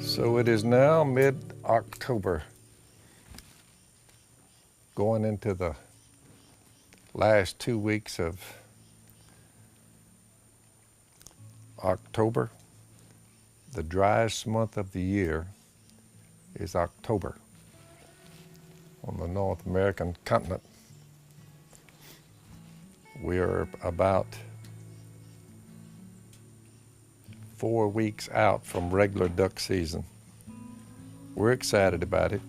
So it is now mid-October, going into the last 2 weeks of October. The driest month of the year is October on the North American continent. We are about 4 weeks out from regular duck season. We're excited about it.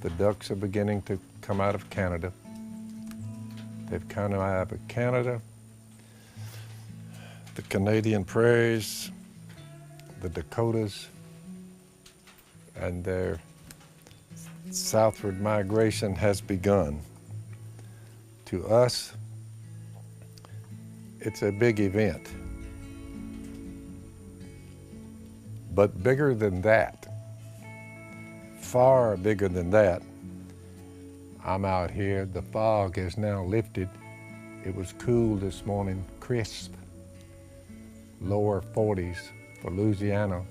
The ducks are beginning to come out of Canada. They've come out of Canada, the Canadian prairies, the Dakotas, and their southward migration has begun. To us, it's a big event. But bigger than that, far bigger than that, I'm out here. The fog has now lifted. It was cool this morning, crisp, lower 40s for Louisiana.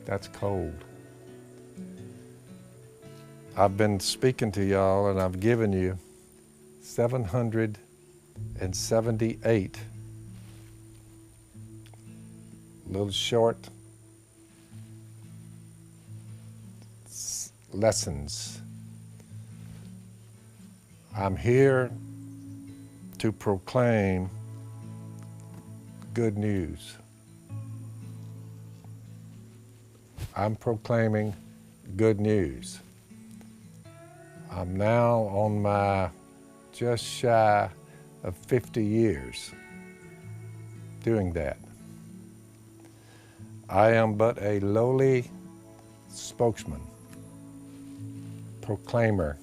That's cold. I've been speaking to y'all and I've given you 778 little short lessons. I'm here to proclaim good news. I'm proclaiming good news. I'm now on my just shy of 50 years doing that. I am but a lowly spokesman, proclaimer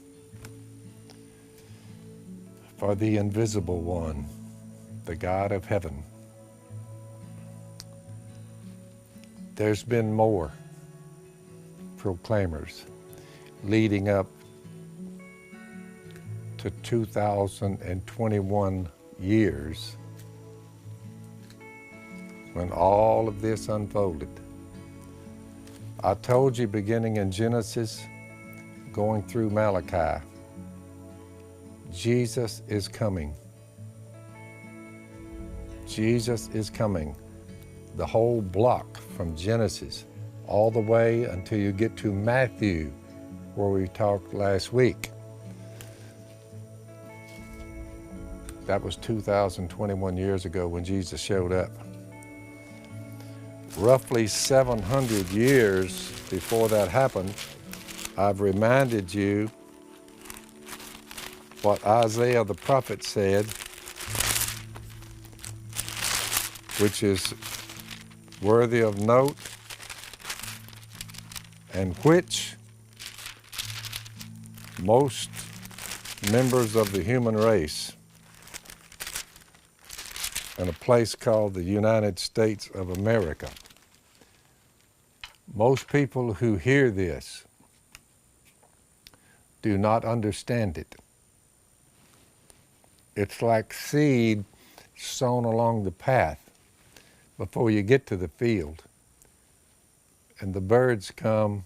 for the invisible one, the God of heaven. There's been more proclaimers leading up to 2021 years when all of this unfolded. I told you beginning in Genesis, going through Malachi, Jesus is coming. Jesus is coming. The whole block from Genesis all the way until you get to Matthew, where we talked last week. That was 2021 years ago when Jesus showed up. Roughly 700 years before that happened, I've reminded you what Isaiah the prophet said, which is worthy of note, and which most members of the human race in a place called the United States of America, most people who hear this do not understand it. It's like seed sown along the path before you get to the field. And the birds come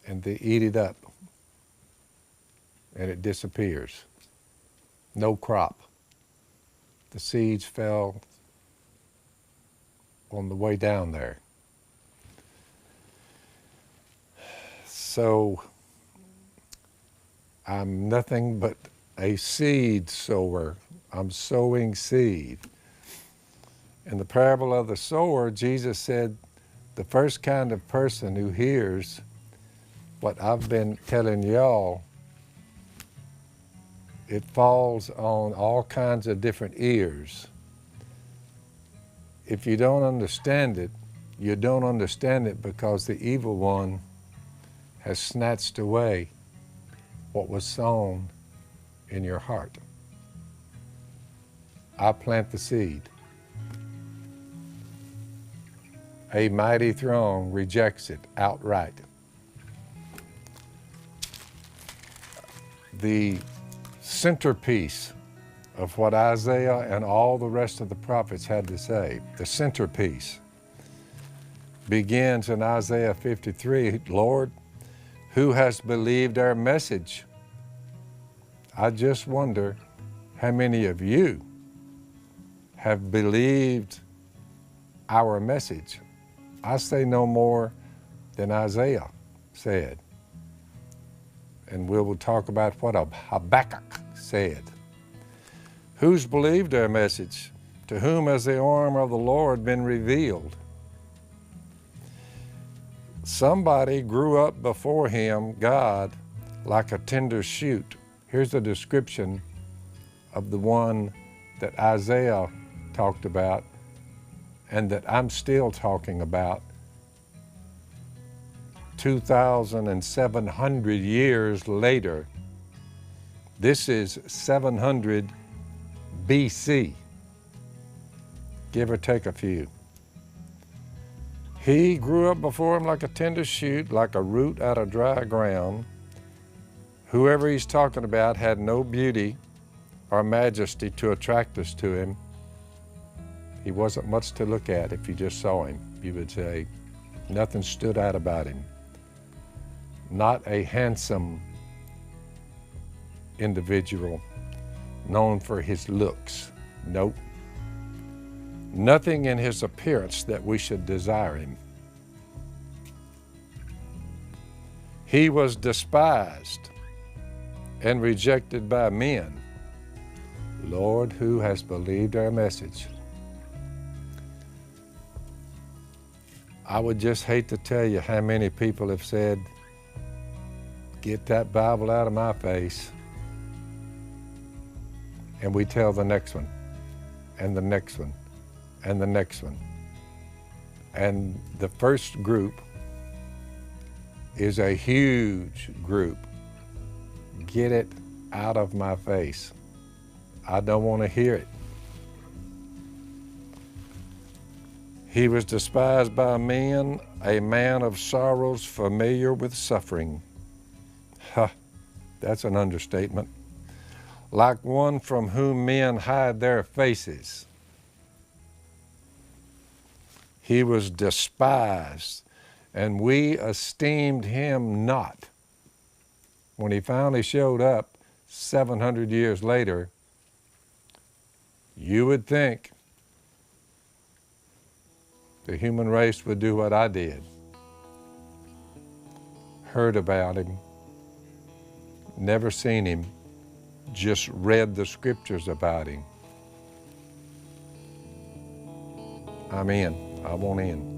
and they eat it up and it disappears. No crop. The seeds fell on the way down there. So I'm nothing but a seed sower. I'm sowing seed. In the parable of the sower, Jesus said, the first kind of person who hears what I've been telling y'all, it falls on all kinds of different ears. If you don't understand it, you don't understand it because the evil one has snatched away what was sown in your heart. I plant the seed. A mighty throng rejects it outright. The centerpiece of what Isaiah and all the rest of the prophets had to say, the centerpiece, begins in Isaiah 53, Lord, who has believed our message? I just wonder how many of you have believed our message. I say no more than Isaiah said. And we will talk about what Habakkuk said. Who's believed our message? To whom has the arm of the Lord been revealed? Somebody grew up before him, God, like a tender shoot. Here's a description of the one that Isaiah talked about and that I'm still talking about 2,700 years later. This is 700 BC, give or take a few. He grew up before him like a tender shoot, like a root out of dry ground. Whoever he's talking about had no beauty or majesty to attract us to him. He wasn't much to look at if you just saw him, you would say. Nothing stood out about him. Not a handsome individual known for his looks. Nope. Nothing in his appearance that we should desire him. He was despised and rejected by men. Lord, who has believed our message? I would just hate to tell you how many people have said, get that Bible out of my face. And we tell the next one, and the next one, and the next one. And the first group is a huge group. Get it out of my face. I don't want to hear it. He was despised by men, a man of sorrows, familiar with suffering. Ha, that's an understatement. Like one from whom men hide their faces. He was despised, and we esteemed him not. When he finally showed up 700 years later, you would think the human race would do what I did. Heard about him, never seen him, just read the scriptures about him. I'm in. I want in.